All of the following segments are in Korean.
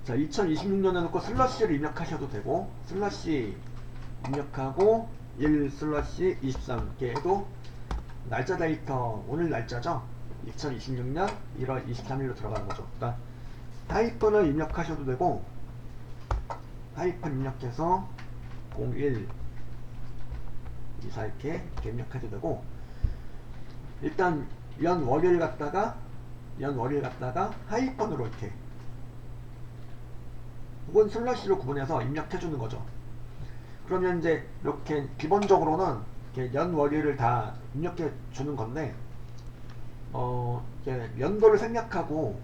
자, 2026년에 놓고 슬러시를 입력하셔도 되고, 슬러시 입력하고 1 슬러시 23 이렇게 해도 날짜 데이터 오늘 날짜죠. 2026년 1월 23일로 들어가는 거죠. 그러니까 하이픈을 입력하셔도 되고, 하이픈 입력해서 01 24 이렇게 입력하셔도 되고, 일단 연월일 갖다가 하이픈으로 이렇게 혹은 슬러시로 구분해서 입력해 주는 거죠. 그러면 이제 이렇게 기본적으로는 이렇게 연월일을 다 입력해 주는 건데, 이렇게 연도를 생략하고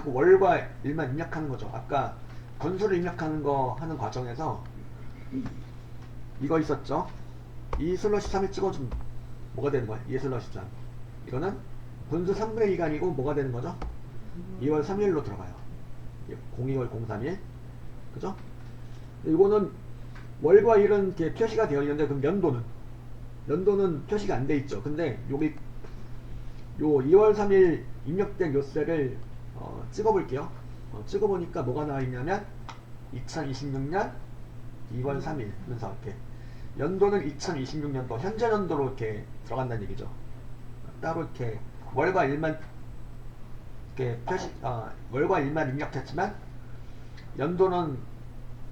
월과 일만 입력하는 거죠. 아까 분수를 입력하는 거 하는 과정에서 이거 있었죠. 2 슬러시 3을 찍어주면 뭐가 되는 거야? 2 슬러시 3. 이거는 분수 3분의 2가 아니고 뭐가 되는 거죠? 2월 3일로 들어가요. 02월 031. 그죠? 이거는 월과 일은 이렇게 표시가 되어 있는데, 그럼 연도는 표시가 안 돼 있죠. 근데 여기 요 2월 3일 입력된 요 셀을 찍어 볼게요. 찍어 보니까 뭐가 나와 있냐면 2026년 2월 3일 하면서 이렇게 연도는 2026년도 현재 연도로 이렇게 들어간다는 얘기죠. 따로 이렇게 월과 일만 이렇게 월과 일만 입력했지만 연도는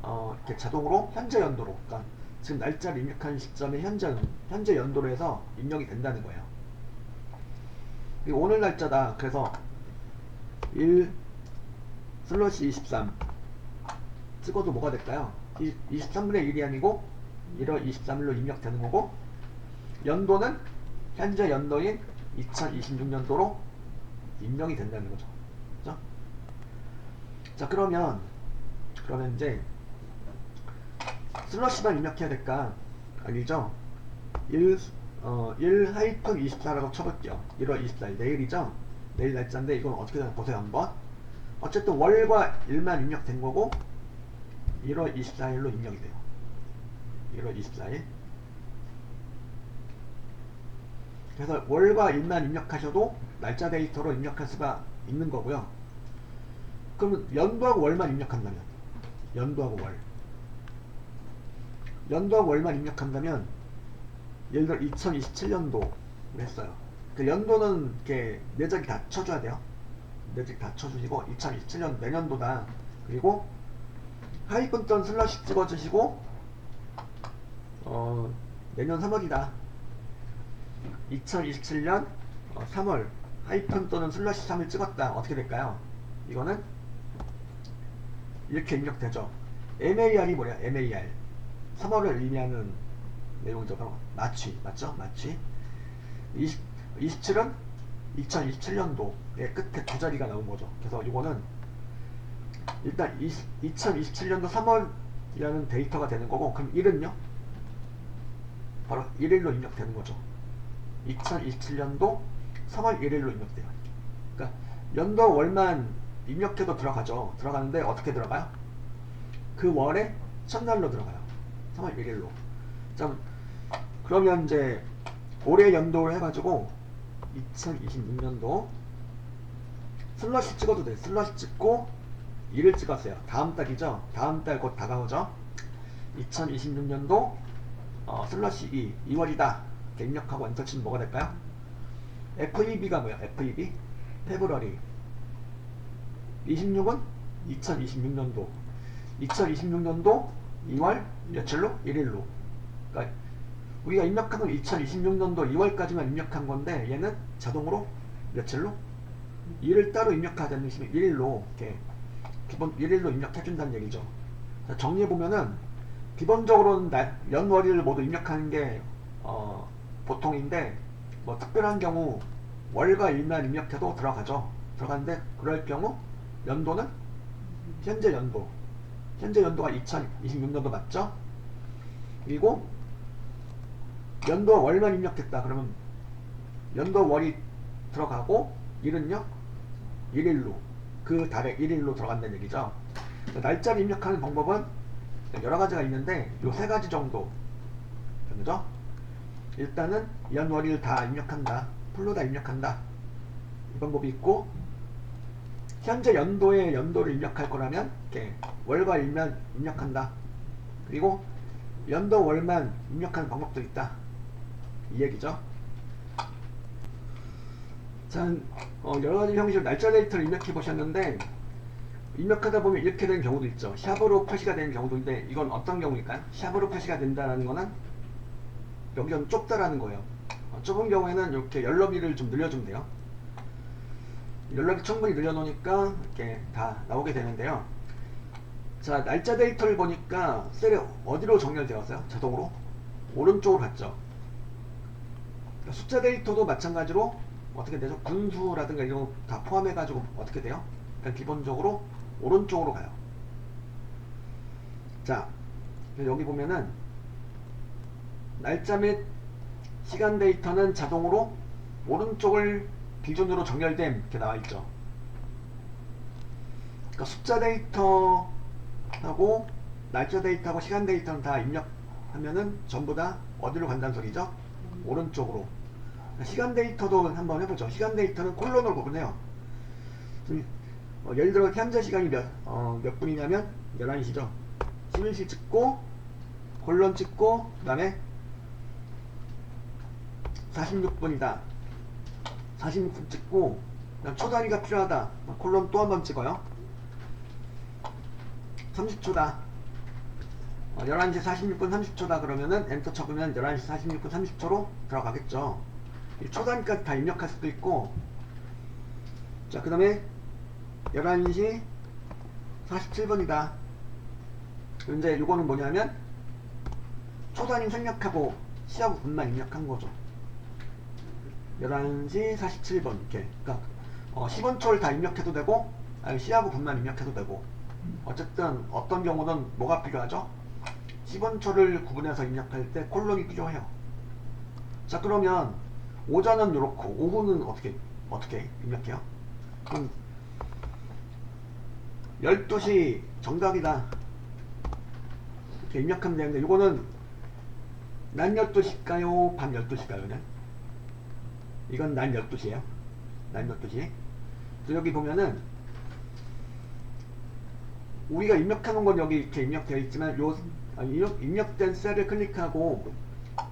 이렇게 자동으로 현재 연도로, 그러니까 지금 날짜를 입력한 시점에 현재 연도로 해서 입력이 된다는 거예요. 그리고 오늘 날짜다. 그래서 1 슬러시 23 찍어도 뭐가 될까요? 23분의 1이 아니고 1월 23일로 입력되는 거고, 연도는 현재 연도인 2026년도로 입력이 된다는 거죠. 그죠? 자, 그러면 이제 슬러시만 입력해야 될까? 아니죠? 1 24라고 쳐볼게요. 1월 24일 내일이죠? 내일 날짜인데 이건 어떻게 되나 보세요 한번. 어쨌든 월과 일만 입력된 거고 1월 24일로 입력이 돼요. 1월 24일. 그래서 월과 일만 입력하셔도 날짜 데이터로 입력할 수가 있는 거고요. 그러면 연도하고 월만 입력한다면, 연도하고 월만 입력한다면, 예를 들어 2027년도 했어요. 그 연도는 이렇게 내적이 다 쳐줘야 돼요. 내적 다 쳐주시고 2027년 내년도다. 그리고 하이픈 전 슬러시 찍어주시고 내년 3월이다. 2027년 3월 하이픈 또는 슬러시 3을 찍었다. 어떻게 될까요? 이거는 이렇게 입력되죠. MAR이 뭐야? MAR 3월을 의미하는 내용이죠. 마취 맞죠? 마취. 27은 2027년도의 끝에 두 자리가 나온 거죠. 그래서 이거는 일단 2027년도 3월이라는 데이터가 되는 거고, 그럼 1은요? 바로 1일로 입력되는 거죠. 2027년도 3월 1일로 입력돼요. 그러니까 연도 월만 입력해도 들어가죠. 들어가는데 어떻게 들어가요? 그 월의 첫날로 들어가요. 3월 1일로. 자, 그러면 이제 올해 연도를 해가지고 2026년도 슬러시 찍어도 돼. 슬러시 찍고 1을 찍었어요. 다음 달이죠. 다음 달 곧 다가오죠. 2026년도 슬러시 2월이다. 입력하고 엔터 치면 뭐가 될까요? FEB가 뭐야? FEB? 페브러리. 26은 2026년도. 2026년도 2월 며칠로? 1일로. 그러니까 우리가 입력한 건 2026년도 2월까지만 입력한 건데, 얘는 자동으로 며칠로? 1을 따로 입력하자는 식으로 1일로 이렇게 기본 1일로 입력해준다는 얘기죠. 정리해보면은 기본적으로는 연월일을 모두 입력하는 게 보통인데, 뭐 특별한 경우 월과 일만 입력해도 들어가죠. 들어가는데 그럴 경우 연도는 현재 연도가 2026년도 맞죠? 그리고 연도 월만 입력했다 그러면 연도 월이 들어가고 일은요 1일로, 그 달에 1일로 들어간다는 얘기죠. 날짜를 입력하는 방법은 여러 가지가 있는데 요 세 가지 정도. 그죠? 일단은 연월일 다 입력한다, 풀로 다 입력한다, 이 방법이 있고, 현재 연도에 연도를 입력할 거라면 이렇게 월과 일만 입력한다. 그리고 연도 월만 입력하는 방법도 있다. 이 얘기죠. 자, 여러가지 형식으로 날짜 데이터를 입력해 보셨는데 입력하다 보면 이렇게 되는 경우도 있죠. 샵으로 표시가 되는 경우도 있는데 이건 어떤 경우일까요? 샵으로 표시가 된다는 거는 여기가 좀 좁다라는 거예요. 좁은 경우에는 이렇게 열너비를 좀 늘려주면 돼요. 열너비 충분히 늘려놓으니까 이렇게 다 나오게 되는데요. 자, 날짜 데이터를 보니까 셀이 어디로 정렬되었어요? 자동으로 오른쪽으로 갔죠. 숫자 데이터도 마찬가지로 어떻게 되죠? 군수라든가 이런 거 다 포함해가지고 어떻게 돼요? 그러니까 기본적으로 오른쪽으로 가요. 자, 여기 보면은 날짜 및 시간 데이터는 자동으로 오른쪽을 기준으로 정렬됨 이렇게 나와있죠. 그러니까 숫자 데이터하고 날짜 데이터하고 시간 데이터는 다 입력하면은 전부 다 어디로 간다는 소리죠? 오른쪽으로. 시간 데이터도 한번 해보죠. 시간 데이터는 콜론으로 구분해요. 예를 들어 현재 시간이 몇 분이냐면 11시죠. 11시 찍고 콜론 찍고 그 다음에 46분이다. 46분 찍고 초단위가 필요하다. 콜론 또 한 번 찍어요. 30초다. 11시 46분 30초다 그러면은 엔터 쳐보면 11시 46분 30초로 들어가겠죠. 초단위까지 다 입력할 수도 있고. 자, 그 다음에 11시 47분이다. 이제 요거는 뭐냐면 초단위 생략하고 시하고 분만 입력한 거죠. 11시 47분 이렇게. 그러니까 10원초를 다 입력해도 되고 시하고 분만 입력해도 되고. 어쨌든 어떤 경우는 뭐가 필요하죠? 10원초를 구분해서 입력할 때 콜론이 필요해요. 자, 그러면 오전은 이렇고 오후는 어떻게 입력해요? 그럼 12시 정각이다 이렇게 입력하면 되는데 이거는 낮 12시일까요? 밤 12시일까요? 이건 낮 12시에요. 낮 12시. 여기 보면은 우리가 입력하는 건 여기 이렇게 입력되어 있지만 입력된 셀을 클릭하고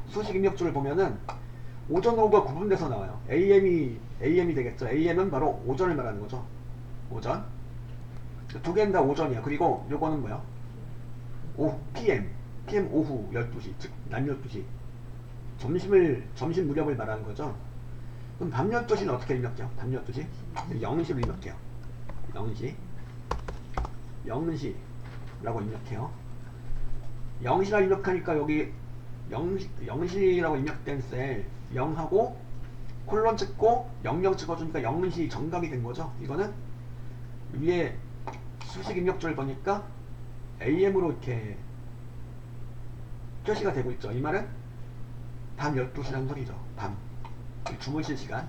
수식 입력줄을 보면은 오전 오후가 구분돼서 나와요. AM이 되겠죠. AM은 바로 오전을 말하는 거죠. 오전. 두 개는 다 오전이야. 그리고 요거는 뭐야? 오후 PM 오후 12시, 즉 낮 12시. 점심 무렵을 말하는 거죠. 그럼 밤 12시는 어떻게 입력해요? 밤 12시? 0시로 입력해요. 0시라고 입력해요. 0시라 입력하니까 여기 0시라고 입력된 셀 0하고 콜론 찍고 00 찍어주니까 0시 정각이 된 거죠. 이거는 위에 수식 입력줄 보니까 AM으로 이렇게 표시가 되고 있죠. 이 말은 밤 12시라는 소리죠. 밤. 주무실 시간.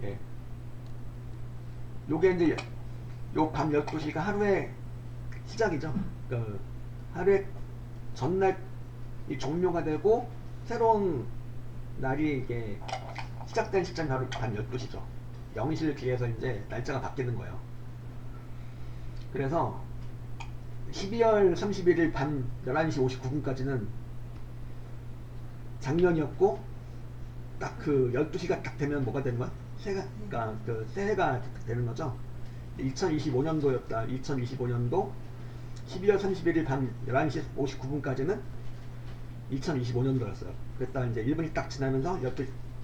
예. 요게 이제 요 밤 12시가 하루의 시작이죠. 그 하루의 전날이 종료가 되고 새로운 날이 이게 시작된 시점이 바로 밤 12시죠. 0시를 기해서 이제 날짜가 바뀌는 거예요. 그래서 12월 31일 밤 11시 59분까지는 작년이었고 딱 그 12시가 딱 되면 뭐가 되는 거야? 그러니까 그 새해가 되는 거죠. 2025년도였다. 2025년도 12월 31일 밤 11시 59분까지는 2025년도였어요. 그랬다 이제 1분이 딱 지나면서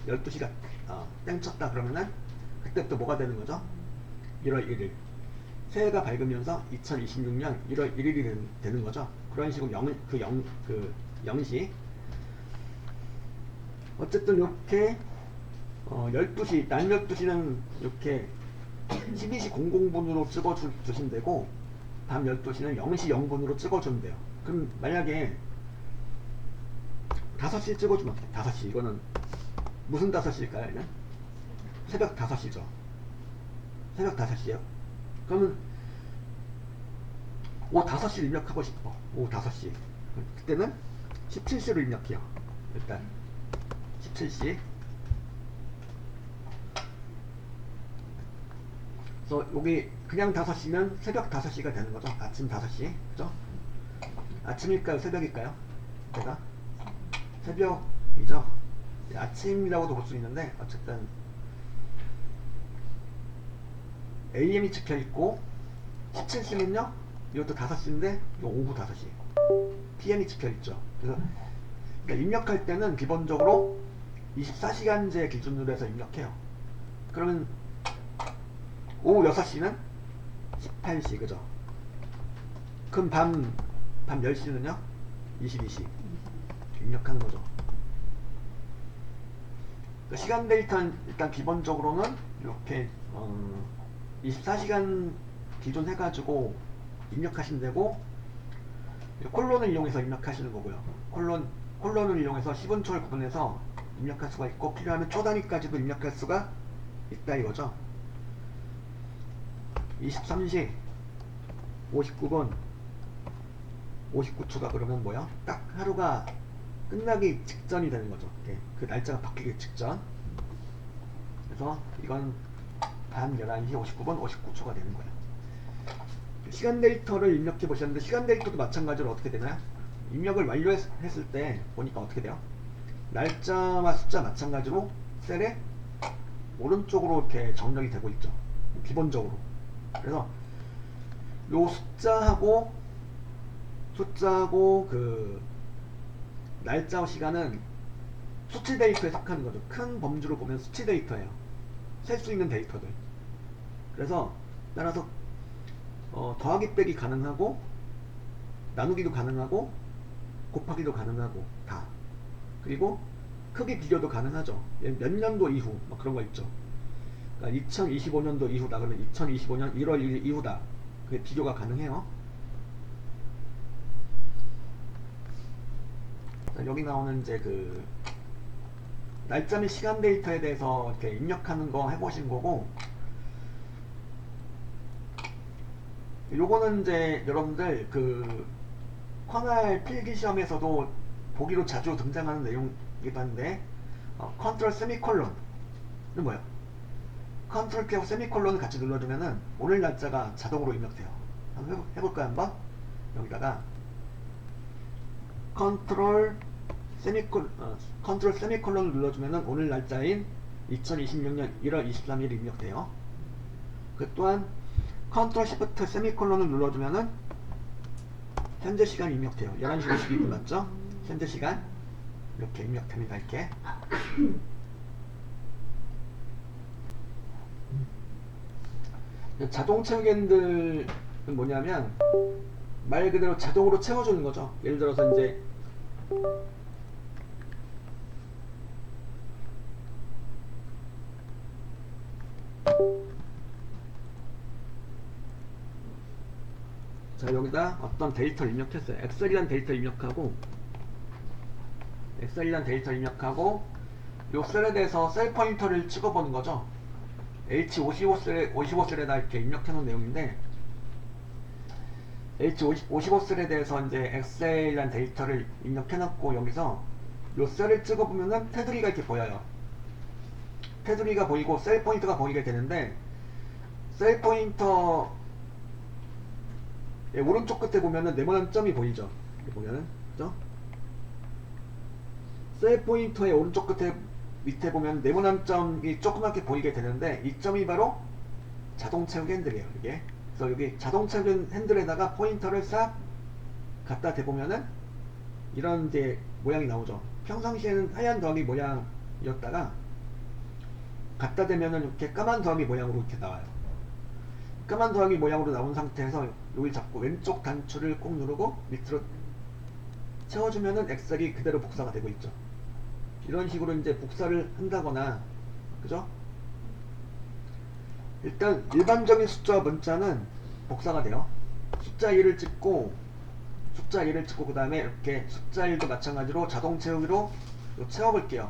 12시가 땡쳤다 그러면은 그때부터 뭐가 되는 거죠? 1월 1일. 새해가 밝으면서 2026년 1월 1일이 되는 거죠. 그런 식으로 0시. 어쨌든 이렇게 12시, 낮 12시는 이렇게 12시 00분으로 찍어주시면 되고 밤 12시는 0시 0분으로 찍어주면 돼요. 그럼 만약에 5시에 찍어주면 어떡해? 5시. 이거는 무슨 5시일까요? 얘는? 새벽 5시죠. 새벽 5시요. 그러면 오후 5시를 입력하고 싶어. 오후 5시. 그때는 17시로 입력해요. 일단 17시. 그래서 여기 그냥 5시면 새벽 5시가 되는 거죠. 아침 5시. 그죠? 아침일까요? 새벽일까요? 제가? 새벽이죠. 아침이라고도 볼 수 있는데, 어쨌든, AM이 찍혀 있고, 17시면요? 이것도 5시인데, 이거 오후 5시. PM이 찍혀 있죠. 그래서, 그러니까 입력할 때는 기본적으로 24시간제 기준으로 해서 입력해요. 그러면, 오후 6시는 18시, 그죠? 그럼 밤 10시는요? 22시. 입력하는 거죠. 그 시간 데이터는 일단 기본적으로는 이렇게 24시간 기준 해가지고 입력하시면 되고, 콜론을 이용해서 입력하시는 거고요. 콜론을 이용해서 10분초를 구분해서 입력할 수가 있고, 필요하면 초단위까지도 입력할 수가 있다 이거죠. 23시 59분 59초가 그러면 뭐야? 딱 하루가 끝나기 직전이 되는 거죠. 그 날짜가 바뀌기 직전. 그래서 이건 밤 11시 59분 59초가 되는 거예요. 시간 데이터를 입력해 보셨는데, 시간 데이터도 마찬가지로 어떻게 되나요? 입력을 완료했을 때 보니까 어떻게 돼요? 날짜와 숫자 마찬가지로 셀에 오른쪽으로 이렇게 정렬이 되고 있죠. 기본적으로. 그래서 요 숫자하고 그 날짜와 시간은 수치 데이터에 속하는 거죠. 큰 범주로 보면 수치 데이터예요. 셀 수 있는 데이터들. 그래서 따라서 더하기 빼기 가능하고, 나누기도 가능하고, 곱하기도 가능하고, 다. 그리고 크기 비교도 가능하죠. 몇 년도 이후 뭐 그런 거 있죠. 그러니까 2025년도 이후다 그러면 2025년 1월 1일 이후다. 그게 비교가 가능해요. 여기 나오는 이제 그 날짜 및 시간 데이터에 대해서 이렇게 입력하는 거 해보신 거고, 요거는 이제 여러분들 그 쿼날 필기 시험에서도 보기로 자주 등장하는 내용이기도 한데, 컨트롤 세미콜론은 뭐예요? 컨트롤 키하고 세미콜론을 같이 눌러주면은 오늘 날짜가 자동으로 입력돼요. 한번 해볼까요? 한번? 여기다가 컨트롤 세미콜론을 눌러주면은 오늘 날짜인 2026년 1월 23일 입력돼요. 그 또한 컨트롤 시프트 세미콜론을 눌러주면은 현재 시간 입력돼요. 11시 52분 맞죠? 현재 시간 이렇게 입력됩니다. 이렇게. 자동 채우기들은 뭐냐면 말 그대로 자동으로 채워주는 거죠. 예를 들어서 이제 자, 여기다 어떤 데이터를 입력했어요. 엑셀이란 데이터를 입력하고 요 셀에 대해서 셀 포인터를 찍어보는 거죠. H55셀에다 이렇게 입력해 놓은 내용인데, H55셀에 대해서 이제 엑셀이란 데이터를 입력해 놓고 여기서 요 셀을 찍어보면은 테두리가 이렇게 보여요. 테두리가 보이고 셀 포인터가 보이게 되는데, 셀 포인터 오른쪽 끝에 보면은 네모난 점이 보이죠. 이렇게 보면은, 그죠? 셀 포인터의 오른쪽 끝에 밑에 보면 네모난 점이 조그맣게 보이게 되는데, 이 점이 바로 자동 채우기 핸들이에요. 이게. 그래서 여기 자동 채우기 핸들에다가 포인터를 싹 갖다 대보면은 이런 이제 모양이 나오죠. 평상시에는 하얀 더하기 모양이었다가 갖다 대면은 이렇게 까만 더하기 모양으로 이렇게 나와요. 까만 더하기 모양으로 나온 상태에서 여기 잡고 왼쪽 단추를 꼭 누르고 밑으로 채워주면은 엑셀이 그대로 복사가 되고 있죠. 이런 식으로 이제 복사를 한다거나, 그죠? 일단 일반적인 숫자와 문자는 복사가 돼요. 숫자 1을 찍고 그 다음에 이렇게 숫자 1도 마찬가지로 자동 채우기로 채워볼게요.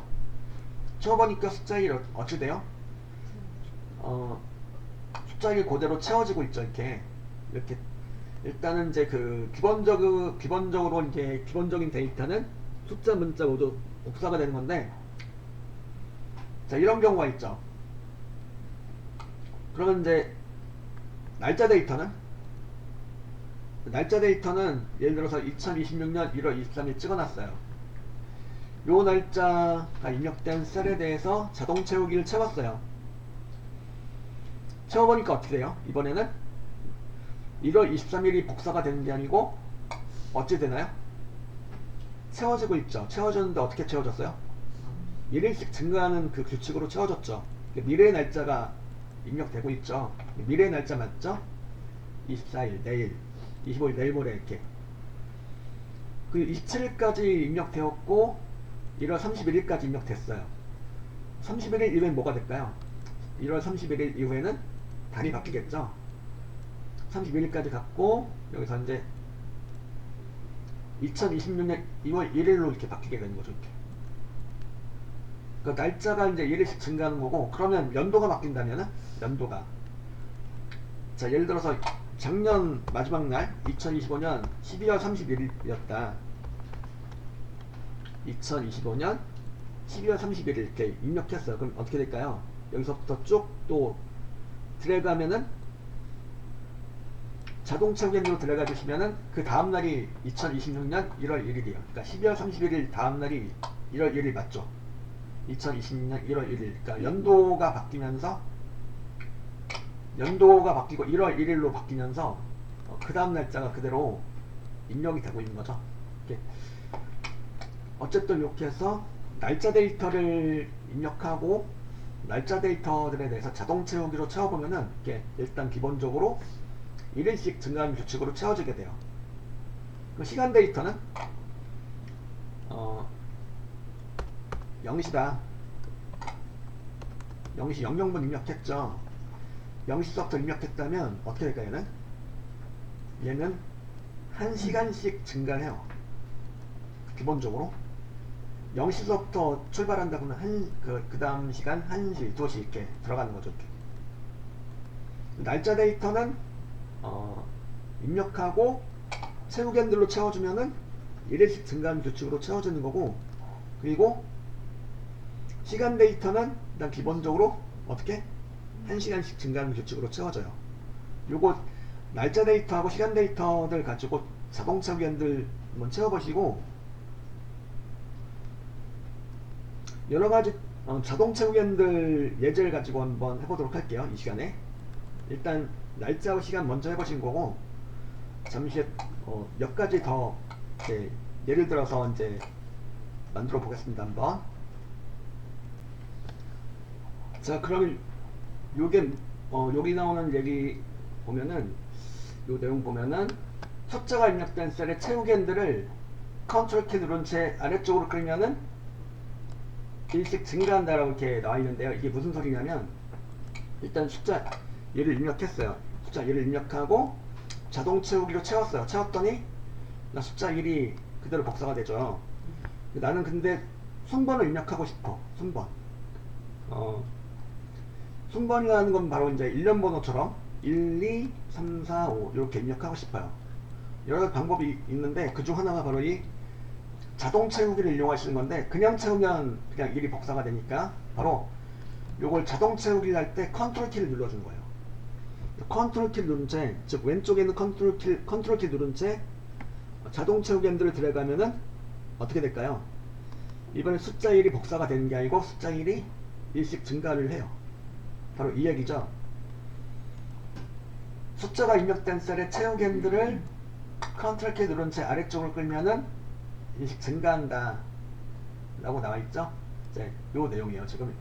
채워보니까 숫자 1 어찌 돼요? 숫자 1 그대로 채워지고 있죠. 이렇게 일단은 이제 그 기본적으로 이제 기본적인 데이터는 숫자 문자 모두 복사가 되는 건데, 자, 이런 경우가 있죠. 그러면 이제 날짜 데이터는 예를 들어서 2026년 1월 23일 찍어놨어요. 요 날짜가 입력된 셀에 대해서 자동 채우기를 채웠어요. 채워보니까 어떻게 돼요? 이번에는 1월 23일이 복사가 되는 게 아니고 어찌 되나요? 채워지고 있죠. 채워졌는데 어떻게 채워졌어요? 1일씩 증가하는 그 규칙으로 채워졌죠. 미래의 날짜가 입력되고 있죠. 미래의 날짜 맞죠? 24일 내일, 25일 내일 모레 이렇게. 그 27일까지 입력되었고 1월 31일까지 입력됐어요. 31일 이후엔 뭐가 될까요? 1월 31일 이후에는 달이 바뀌겠죠. 31일까지 갔고 여기서 이제 2026년 2월 1일로 이렇게 바뀌게 되는 거죠. 이렇게. 그 날짜가 이제 1일씩 증가하는 거고, 그러면 연도가 바뀐다면은 연도가, 자 예를 들어서 작년 마지막 날 2025년 12월 31일이었다. 2025년 12월 31일 이렇게 입력했어요. 그럼 어떻게 될까요? 여기서부터 쭉 또 드래그 하면은 자동 채우기로 들어가 주시면은 그 다음날이 2026년 1월 1일이에요. 그러니까 12월 31일 다음날이 1월 1일 맞죠? 2026년 1월 1일. 그러니까 연도가 바뀌면서 연도가 바뀌고 1월 1일로 바뀌면서 그 다음 날짜가 그대로 입력이 되고 있는 거죠. 이렇게. 어쨌든 이렇게 해서 날짜 데이터를 입력하고 날짜 데이터들에 대해서 자동 채우기로 채워보면은 이렇게 일단 기본적으로 1일씩 증가하는 규칙으로 채워지게 돼요. 그 시간 데이터는 0시다. 0시 00분 입력했죠. 0시부터 입력했다면 어떻게 될까요? 얘는 1시간씩 증가를 해요. 기본적으로 0시부터 출발한다 그러면 그 다음 시간 1시, 2시 이렇게 들어가는 거죠. 이렇게. 날짜 데이터는 입력하고 채우견들로 채워주면은 1일씩 증가하는 규칙으로 채워지는 거고, 그리고 시간 데이터는 일단 기본적으로 어떻게 1시간씩 증가하는 규칙으로 채워져요. 요거 날짜 데이터하고 시간 데이터들 가지고 자동 채우견들 한번 채워보시고, 여러가지 자동 채우견들 예제를 가지고 한번 해보도록 할게요. 이 시간에 일단 날짜하고 시간 먼저 해보신 거고, 잠시 몇 가지 더 예를 들어서 이제 만들어 보겠습니다. 한번. 자, 그럼 요게 여기 나오는 얘기 보면은, 요 내용 보면은 숫자가 입력된 셀의 채우견들을 컨트롤 키 누른 채 아래쪽으로 끌면은 일씩 증가한다라고 이렇게 나와 있는데요. 이게 무슨 소리냐면, 일단 숫자 얘를 입력했어요. 숫자 얘를 입력하고 자동 채우기로 채웠어요. 채웠더니 나 숫자 1이 그대로 복사가 되죠. 나는 근데 순번을 입력하고 싶어. 순번. 순번이라는 건 바로 이제 일련 번호처럼 1, 2, 3, 4, 5 이렇게 입력하고 싶어요. 여러 가지 방법이 있는데 그 중 하나가 바로 이 자동 채우기를 이용하시는 건데, 그냥 채우면 그냥 1이 복사가 되니까 바로 요걸 자동 채우기를 할 때 컨트롤 키를 눌러주는 거예요. 컨트롤 키를 누른 채, 즉 왼쪽에 있는 컨트롤 키 누른 채 자동 채우기 핸들을 들어가면은 어떻게 될까요? 이번에 숫자 1이 복사가 되는 게 아니고 숫자 1이 일씩 증가를 해요. 바로 이 얘기죠. 숫자가 입력된 셀의 채우기 핸들을 컨트롤 키 누른 채 아래쪽으로 끌면은 일씩 증가한다 라고 나와있죠. 이제 요 내용이에요. 지금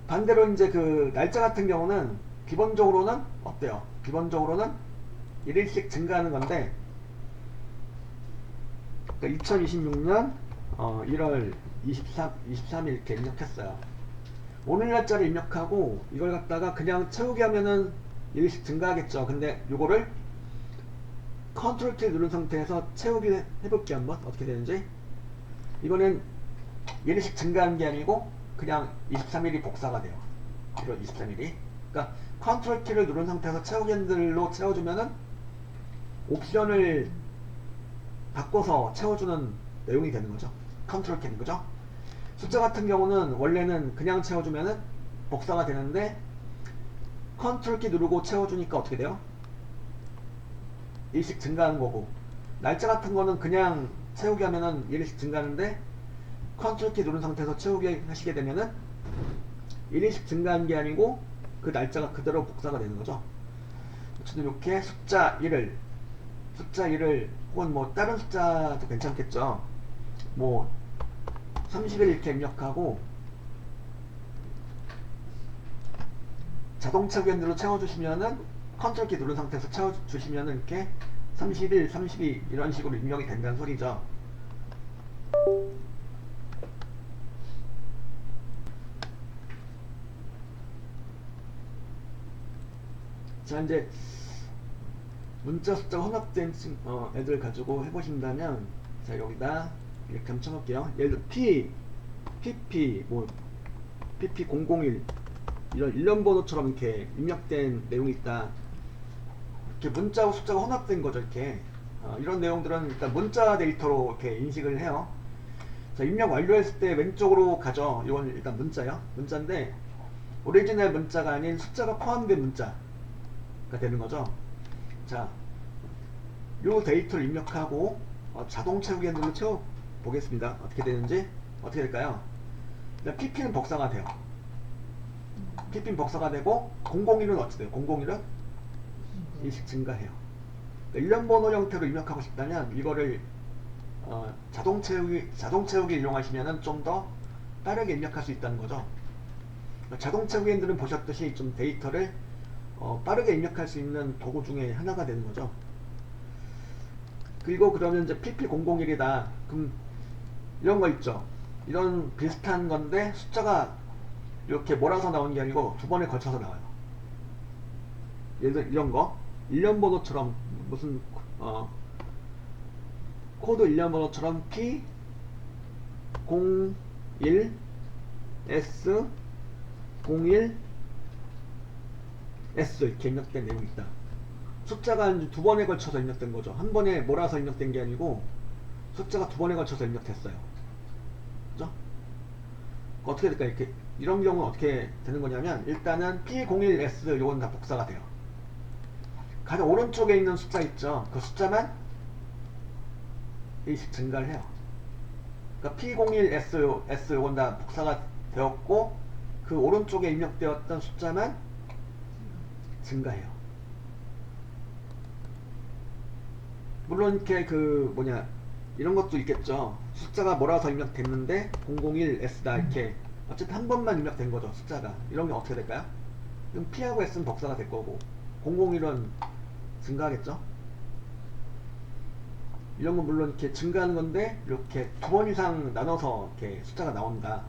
반대로 이제 그 날짜 같은 경우는 기본적으로는 어때요? 기본적으로는 1일씩 증가하는 건데, 그러니까 2026년 1월 23일 이렇게 입력했어요. 오늘 날짜를 입력하고 이걸 갖다가 그냥 채우기 하면은 1일씩 증가하겠죠. 근데 요거를 컨트롤 키 누른 상태에서 채우기 해볼게요. 한번 어떻게 되는지. 이번엔 1일씩 증가하는 게 아니고 그냥 23일이 복사가 돼요. 1월 23일이. 그러니까 컨트롤 키를 누른 상태에서 채우기 핸들로 채워주면은 옵션을 바꿔서 채워주는 내용이 되는 거죠. 컨트롤 키는 거죠. 숫자 같은 경우는 원래는 그냥 채워주면은 복사가 되는데, 컨트롤 키 누르고 채워주니까 어떻게 돼요? 일씩 증가하는 거고, 날짜 같은 거는 그냥 채우기 하면은 일씩 증가하는데 컨트롤 키 누른 상태에서 채우기 하시게 되면은 일씩 증가한 게 아니고 그 날짜가 그대로 복사가 되는 거죠. 어쨌든 이렇게 숫자 1을 혹은 뭐 다른 숫자도 괜찮겠죠. 뭐 30일 이렇게 입력하고 자동 채우기 핸들로 채워주시면은 컨트롤 키 누른 상태에서 채워주시면은 이렇게 31, 32 이런 식으로 입력이 된다는 소리죠. 자, 이제 문자 숫자가 혼합된 애들 가지고 해보신다면, 자, 여기다 이렇게 한번 쳐볼게요. 예를 들어 PP, 뭐 PP001 이런 일련 번호처럼 이렇게 입력된 내용이 있다. 이렇게 문자하고 숫자가 혼합된 거죠. 이렇게 이런 내용들은 일단 문자 데이터로 이렇게 인식을 해요. 자, 입력 완료했을 때 왼쪽으로 가죠. 이건 일단 문자요. 문자인데 오리지널 문자가 아닌 숫자가 포함된 문자가 되는 거죠. 자, 요 데이터를 입력하고 자동 채우기 핸들로 채워 보겠습니다. 어떻게 되는지. 어떻게 될까요? PP는 복사가 돼요. PP는 복사가 되고 001은 어찌 돼요? 001은 일씩 증가해요. 일련 번호 형태로 입력하고 싶다면 이거를 자동 채우기 이용하시면은 좀 더 빠르게 입력할 수 있다는 거죠. 자동 채우기 핸들은 보셨듯이 좀 데이터를 빠르게 입력할 수 있는 도구 중에 하나가 되는 거죠. 그리고 그러면 이제 PP001이다. 그럼 이런 거 있죠. 이런 비슷한 건데 숫자가 이렇게 몰아서 나오는 게 아니고 두 번에 걸쳐서 나와요. 예를 들어 이런 거 일련 번호처럼 무슨 코드 일련 번호처럼 P01 S01 S 이렇게 입력된 내용이 있다. 숫자가 두 번에 걸쳐서 입력된 거죠. 한 번에 몰아서 입력된 게 아니고 숫자가 두 번에 걸쳐서 입력됐어요. 그죠? 어떻게 될까? 이렇게 이런 경우는 어떻게 되는 거냐면 일단은 P01S 요건 다 복사가 돼요. 가장 오른쪽에 있는 숫자 있죠. 그 숫자만 일씩 증가를 해요. 그러니까 P01S 요건 다 복사가 되었고 그 오른쪽에 입력되었던 숫자만 증가해요. 물론 이렇게 이런 것도 있겠죠. 숫자가 몰아서 입력됐는데 001S다 이렇게 어쨌든 한 번만 입력된 거죠. 숫자가. 이런 게 어떻게 될까요? 그럼 P하고 S는 복사가 될 거고 001은 증가하겠죠. 이런 건 물론 이렇게 증가하는 건데 이렇게 두 번 이상 나눠서 이렇게 숫자가 나온다.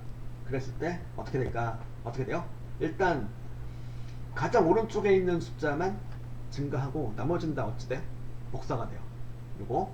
그랬을 때 어떻게 될까? 어떻게 돼요? 일단 가장 오른쪽에 있는 숫자만 증가하고 나머지는 다 어찌 돼? 복사가 돼요. 요거